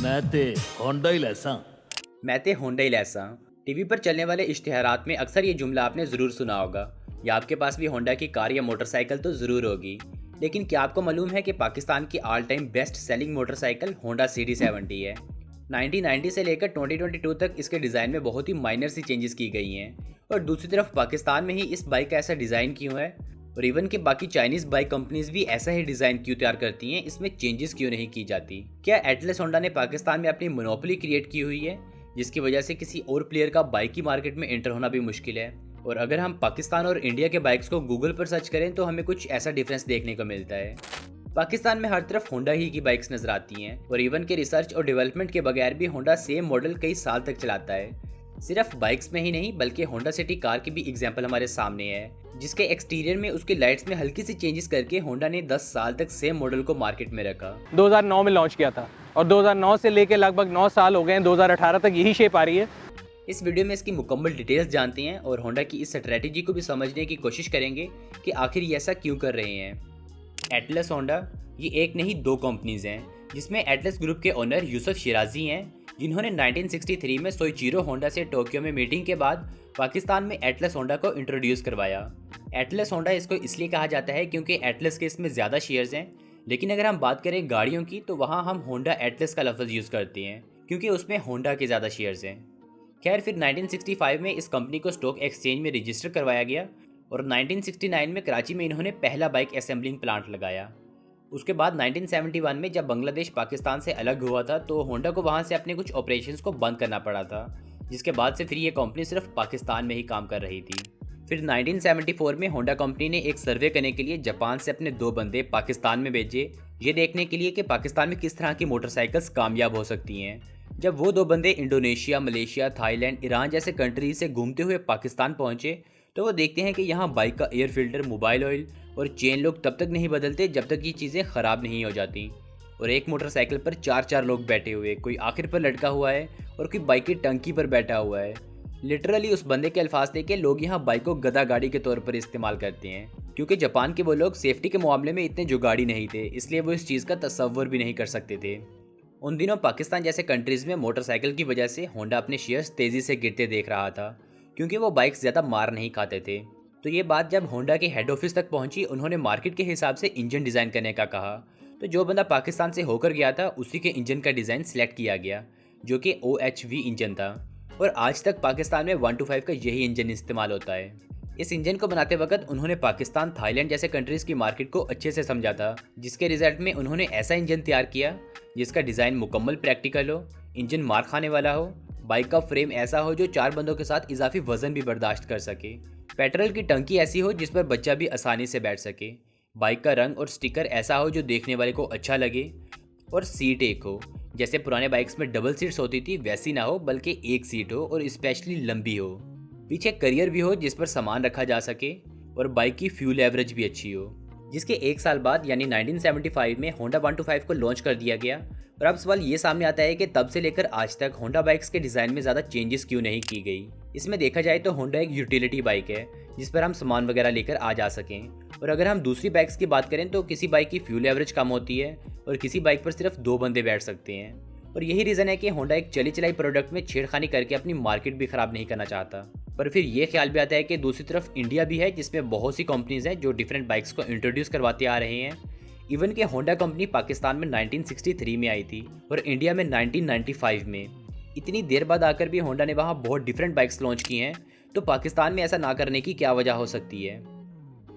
मैं ते होंडा ही लैसा। मैं ते होंडा ही लैसा। टीवी पर चलने वाले इश्तिहारात में अक्सर ये जुमला आपने ज़रूर सुना होगा, या आपके पास भी होंडा की कार या मोटरसाइकिल तो ज़रूर होगी। लेकिन क्या आपको मालूम है कि पाकिस्तान की all time best selling motorcycle Honda CD70 है। 1990 से लेकर 2022 तक इसके डिज़ाइन में बहुत ही माइनर सी चेंजेस की गई हैं। और दूसरी तरफ पाकिस्तान में ही इस बाइक का ऐसा डिज़ाइन क्यों है, और इवन के बाकी चाइनीज़ बाइक कंपनीज भी ऐसा ही डिज़ाइन क्यों तैयार करती हैं, इसमें चेंजेस क्यों नहीं की जाती। क्या एटलस होंडा ने पाकिस्तान में अपनी मोनोपोली क्रिएट की हुई है, जिसकी वजह से किसी और प्लेयर का बाइक की मार्केट में एंटर होना भी मुश्किल है। और अगर हम पाकिस्तान और इंडिया के बाइक्स को गूगल पर सर्च करें तो हमें कुछ ऐसा डिफरेंस देखने को मिलता है। पाकिस्तान में हर तरफ होंडा ही की बाइक्स नजर आती हैं, और इवन के रिसर्च और डेवलपमेंट के बगैर भी होंडा सेम मॉडल कई साल तक चलाता है। सिर्फ बाइक्स में ही नहीं बल्कि होंडा सिटी कार की भी एग्जाम्पल हमारे सामने है, जिसके एक्सटीरियर में उसकी लाइट्स में हल्की सी चेंजेस करके होंडा ने 10 साल तक सेम मॉडल को मार्केट में रखा। 2009 में लॉन्च किया था और 2009 से लेके लगभग 9 साल हो गए हैं, 2018 तक यही शेप आ रही है। इस वीडियो में इसकी मुकम्मल डिटेल्स जानते हैं और होंडा की इस स्ट्रेटेजी को भी समझने की कोशिश करेंगे कि आखिर ये ऐसा क्यों कर रहे हैं। एटलस होंडा ये एक नहीं दो कंपनीज हैं, जिसमें एटलस ग्रुप के ओनर यूसुफ शिराजी हैं, जिन्होंने 1963 में सोइचिरो होंडा से टोक्यो में मीटिंग के बाद पाकिस्तान में एटलस होंडा को इंट्रोड्यूस करवाया। एटलस होंडा इसको इसलिए कहा जाता है क्योंकि एटलस के इसमें ज़्यादा शेयर्स हैं, लेकिन अगर हम बात करें गाड़ियों की तो वहाँ हम होंडा एटलस का लफ्ज़ यूज़ करते हैं क्योंकि उसमें होंडा के ज़्यादा शेयर्स हैं। खैर फिर 1965 में इस कंपनी को स्टॉक एक्सचेंज में रजिस्टर करवाया गया और 1969 में कराची में इन्होंने पहला बाइक असेंबलिंग प्लांट लगाया। उसके बाद 1971 में जब बांग्लादेश पाकिस्तान से अलग हुआ था तो होंडा को वहाँ से अपने कुछ ऑपरेशंस को बंद करना पड़ा था, जिसके बाद से फिर ये कंपनी सिर्फ पाकिस्तान में ही काम कर रही थी। फिर 1974 में होंडा कंपनी ने एक सर्वे करने के लिए जापान से अपने 2 बंदे पाकिस्तान में भेजे, ये देखने के लिए कि पाकिस्तान में किस तरह की मोटरसाइकिल्स कामयाब हो सकती हैं। जब वो 2 बंदे इंडोनेशिया, मलेशिया, थाईलैंड, ईरान जैसे कंट्रीज से घूमते हुए पाकिस्तान पहुंचे तो वो देखते हैं कि यहाँ बाइक का एयर फिल्टर, मोबाइल ऑयल और चेन लोग तब तक नहीं बदलते जब तक ये चीज़ें ख़राब नहीं हो जाती। और एक मोटरसाइकिल पर 4-4 लोग बैठे हुए, कोई आखिर पर लटका हुआ है और कोई बाइक की टंकी पर बैठा हुआ है। लिटरली उस बंदे के अल्फाज थे कि लोग यहाँ बाइक को गधा गाड़ी के तौर पर इस्तेमाल करते हैं, क्योंकि जापान के वो लोग सेफ्टी के मामले में इतने जुगाड़ी नहीं थे, इसलिए वो इस चीज़ का तसव्वुर भी नहीं कर सकते थे। उन दिनों पाकिस्तान जैसे कंट्रीज़ में मोटरसाइकिल की वजह से होंडा अपने शेयर्स तेज़ी से गिरते देख रहा था, क्योंकि वो बाइक्स ज़्यादा मार नहीं खाते थे। तो ये बात जब होंडा के हेड ऑफिस तक पहुंची, उन्होंने मार्केट के हिसाब से इंजन डिज़ाइन करने का कहा। तो जो बंदा पाकिस्तान से होकर गया था उसी के इंजन का डिज़ाइन सिलेक्ट किया गया, जो कि OHV इंजन था। और आज तक पाकिस्तान में 125 का यही इंजन इस्तेमाल होता है। इस इंजन को बनाते वक्त उन्होंने पाकिस्तान, थाईलैंड जैसे कंट्रीज़ की मार्केट को अच्छे से समझा था, जिसके रिजल्ट में उन्होंने ऐसा इंजन तैयार किया जिसका डिज़ाइन मुकम्मल प्रैक्टिकल हो, इंजन मार खाने वाला हो, बाइक का फ्रेम ऐसा हो जो 4 बंदों के साथ इजाफी वजन भी बर्दाश्त कर सके, पेट्रोल की टंकी ऐसी हो जिस पर बच्चा भी आसानी से बैठ सके, बाइक का रंग और स्टिकर ऐसा हो जो देखने वाले को अच्छा लगे, और सीट एक हो, जैसे पुराने बाइक्स में डबल सीट्स होती थी वैसी ना हो बल्कि एक सीट हो और स्पेशली लंबी हो, पीछे करियर भी हो जिस पर सामान रखा जा सके, और बाइक की फ्यूल एवरेज भी अच्छी हो। जिसके 1 साल बाद यानी 1975 में होंडा 125 को लॉन्च कर दिया गया। और अब सवाल ये सामने आता है कि तब से लेकर आज तक होंडा बाइक्स के डिज़ाइन में ज़्यादा चेंजेस क्यों नहीं की गई। इसमें देखा जाए तो होंडा एक यूटिलिटी बाइक है जिस पर हम सामान वगैरह लेकर आ जा सकें, और अगर हम दूसरी बाइक्स की बात करें तो किसी बाइक की फ्यूल एवरेज कम होती है और किसी बाइक पर सिर्फ 2 बंदे बैठ सकते हैं। और यही रीज़न है कि होंडा एक चली चलाई प्रोडक्ट में छेड़खानी करके अपनी मार्केट भी ख़राब नहीं करना चाहता। पर फिर ये ख्याल भी आता है कि दूसरी तरफ इंडिया भी है, जिसमें बहुत सी कंपनीज हैं जो डिफरेंट बाइक्स को इंट्रोड्यूस करवाते आ रहे हैं। इवन के होंडा कंपनी पाकिस्तान में 1963 में आई थी और इंडिया में 1995 में। इतनी देर बाद आकर भी होंडा ने वहाँ बहुत डिफरेंट बाइक्स लॉन्च की हैं, तो पाकिस्तान में ऐसा ना करने की क्या वजह हो सकती है,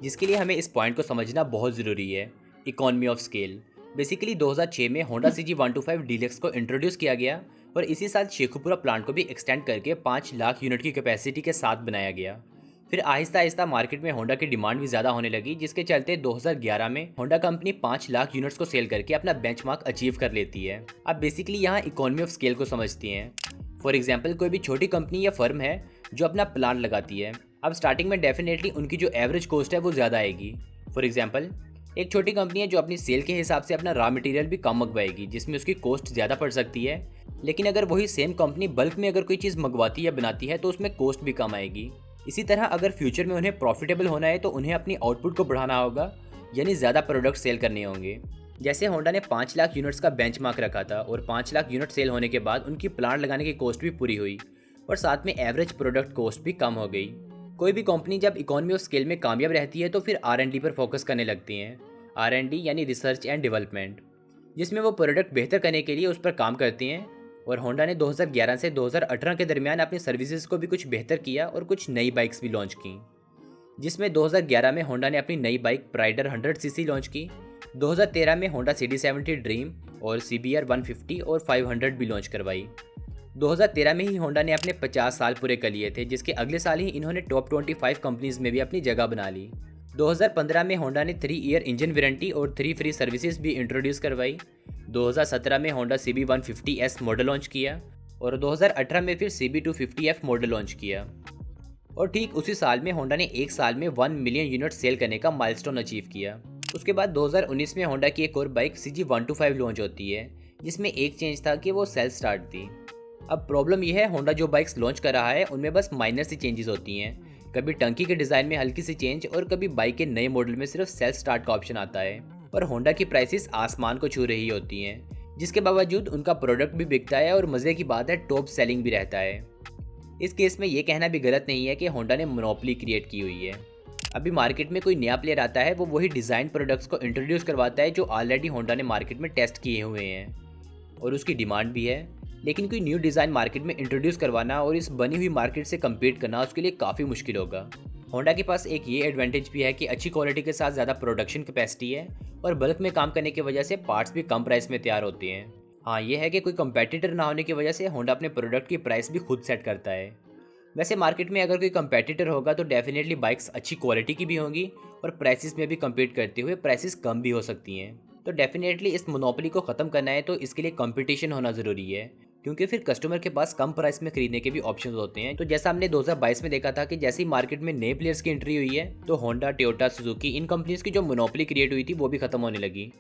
जिसके लिए हमें इस पॉइंट को समझना बहुत ज़रूरी है। Economy of scale. बेसिकली 2006 में होंडा CG125 डीलक्स को इंट्रोड्यूस किया गया और इसी साल शेखुपुरा प्लांट को भी एक्सटेंड करके 5 लाख यूनिट की कैपेसिटी के साथ बनाया गया। फिर आहिस्ता आहिस्ता मार्केट में होंडा की डिमांड भी ज़्यादा होने लगी, जिसके चलते 2011 में होंडा कंपनी 5 लाख यूनिट्स को सेल करके अपना बेंचमार्क अचीव कर लेती है। अब बेसिकली यहाँ इकोनॉमी ऑफ स्केल को समझती हैं। फॉर एग्जाम्पल कोई भी छोटी कंपनी या फर्म है जो अपना प्लांट लगाती है, अब स्टार्टिंग में डेफिनेटली उनकी जो एवरेज कॉस्ट है वो ज़्यादा आएगी। फॉर एग्जाम्पल एक छोटी कंपनी है जो अपनी सेल के हिसाब से अपना रॉ मटेरियल भी कम मंगवाएगी, जिसमें उसकी कॉस्ट ज़्यादा पड़ सकती है। लेकिन अगर वही सेम कंपनी बल्क में अगर कोई चीज़ मंगवाती या बनाती है तो उसमें कॉस्ट भी कम आएगी। इसी तरह अगर फ्यूचर में उन्हें प्रॉफिटेबल होना है तो उन्हें अपनी आउटपुट को बढ़ाना होगा, यानी ज़्यादा प्रोडक्ट सेल करने होंगे। जैसे होंडा ने 5 लाख यूनिट्स का बेंचमार्क रखा था और 5 लाख यूनिट सेल होने के बाद उनकी प्लांट लगाने की कॉस्ट भी पूरी हुई और साथ में एवरेज प्रोडक्ट कॉस्ट भी कम हो गई। कोई भी कंपनी जब इकोनॉमी ऑफ स्केल में कामयाब रहती है तो फिर R&D पर फोकस करने लगती हैं। R&D यानी रिसर्च एंड डेवलपमेंट, जिसमें वो प्रोडक्ट बेहतर करने के लिए उस पर काम करती हैं। और होंडा ने 2011 से 2018 के दरमियान अपनी सर्विसेज को भी कुछ बेहतर किया और कुछ नई बाइक्स भी लॉन्च की, जिसमें 2011 में होंडा ने अपनी नई बाइक प्राइडर 100cc लॉन्च की। 2013 में होंडा CD70 ड्रीम और CBR 150 और 500 भी लॉन्च करवाई। 2013 में ही होंडा ने अपने 50 साल पूरे कर लिए थे, जिसके अगले साल ही इन्होंने टॉप 25 कंपनीज में भी अपनी जगह बना ली। 2015 में होंडा ने 3 ईयर इंजन वारंटी और 3 फ्री सर्विसेज भी इंट्रोड्यूस करवाई। 2017 में होंडा CB150S मॉडल लॉन्च किया और 2018 में फिर CB250F मॉडल लॉन्च किया। और ठीक उसी साल में होंडा ने एक साल में 1 मिलियन यूनिट सेल करने का माइलस्टोन अचीव किया। उसके बाद 2019 में होंडा की एक और बाइक CG125 लॉन्च होती है, जिसमें एक चेंज था कि वो सेल्फ स्टार्ट थी। अब प्रॉब्लम यह है, होंडा जो बाइक्स लॉन्च कर रहा है उनमें बस माइनर सी चेंजेस होती हैं। कभी टंकी के डिज़ाइन में हल्की सी चेंज और कभी बाइक के नए मॉडल में सिर्फ सेल्फ स्टार्ट का ऑप्शन आता है। और होंडा की प्राइसेस आसमान को छू रही होती हैं, जिसके बावजूद उनका प्रोडक्ट भी बिकता है और मज़े की बात है टॉप सेलिंग भी रहता है। इस केस में ये कहना भी गलत नहीं है कि होंडा ने मोनोपोली क्रिएट की हुई है। अभी मार्केट में कोई नया प्लेयर आता है, वो वही डिज़ाइन प्रोडक्ट्स को इंट्रोड्यूस करवाता है जो ऑलरेडी होंडा ने मार्केट में टेस्ट किए हुए हैं और उसकी डिमांड भी है। लेकिन कोई न्यू डिज़ाइन मार्केट में इंट्रोड्यूस करवाना और इस बनी हुई मार्केट से कम्पीट करना उसके लिए काफ़ी मुश्किल होगा। होंडा के पास एक ये एडवांटेज भी है कि अच्छी क्वालिटी के साथ ज़्यादा प्रोडक्शन कैपेसिटी है और बल्क में काम करने की वजह से पार्ट्स भी कम प्राइस में तैयार होते हैं। हाँ, ये है कि कोई कंपेटिटर ना होने की वजह से होंडा अपने प्रोडक्ट की प्राइस भी खुद सेट करता है। वैसे मार्केट में अगर कोई कंपेटिटर होगा तो डेफिनेटली बाइक्स अच्छी क्वालिटी की भी होंगी और प्राइसेस में भी कम्पीट करते हुए प्राइसेस कम भी हो सकती हैं। तो डेफिनेटली इस मोनोपोली को ख़त्म करना है तो इसके लिए कंपटीशन होना ज़रूरी है, क्योंकि फिर कस्टमर के पास कम प्राइस में खरीदने के भी ऑप्शन होते हैं। तो जैसा हमने 2022 में देखा था कि जैसे ही मार्केट में नए प्लेयर्स की एंट्री हुई है तो होंडा, टोयोटा, सुजुकी, इन कंपनीज की जो मोनोपोली क्रिएट हुई थी वो भी खत्म होने लगी।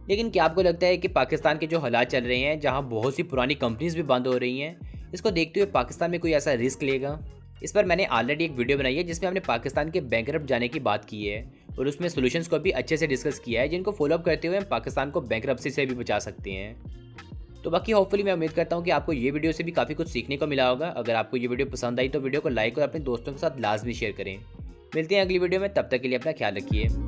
लेकिन क्या आपको लगता है कि पाकिस्तान के जो हालात चल रहे हैं, जहाँ बहुत सी पुरानी कंपनीज भी बंद हो रही हैं, इसको देखते हुए पाकिस्तान में कोई ऐसा रिस्क लेगा? इस पर मैंने ऑलरेडी एक वीडियो बनाई है जिसमें हमने पाकिस्तान के बैंकरप्ट जाने की बात की है और उसमें सॉल्यूशंस को भी अच्छे से डिस्कस किया है, जिनको फॉलोअप करते हुए हम पाकिस्तान को बैंकरप्सी से भी बचा सकते हैं। तो बाकी होपफुली मैं उम्मीद करता हूँ कि आपको ये वीडियो से भी काफ़ी कुछ सीखने को मिला होगा। अगर आपको ये वीडियो पसंद आई तो वीडियो को लाइक और अपने दोस्तों के साथ लाजमी शेयर करें। मिलते हैं अगली वीडियो में, तब तक के लिए अपना ख्याल रखिए।